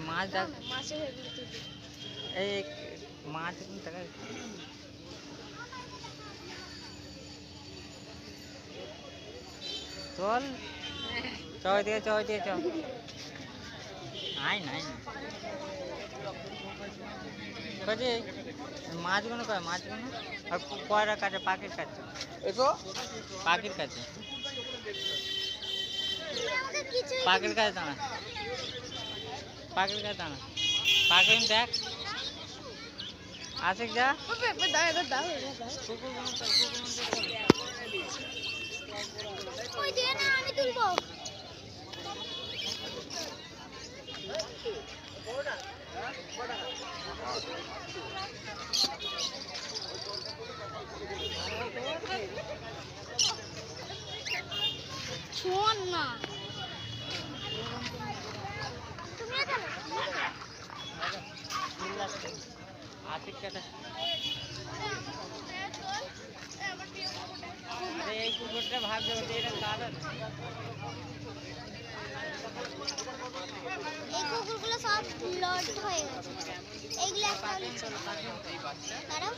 মাছ দেখ, মাছের হেগুলো তুলি। এই মাছ দেখা চল, চয় দিয়ে চ আয় নাই কাজে মাছগুলো কয়, মাছগুলো আর কয়রা কাছে পাখির কাছে, পাখির কাছে, পাখির কাছে দাঁড়া, পাখির কাছে দাঁড়া, পাখি দেখ আসে যা আমি তুলবো। শোন না এই কুকুরটা ভাবছে ওটা এটা কারণ এই কুকুরগুলো সব লট হয়ে গেছে। এইগুলো একটা দাঁড়াও।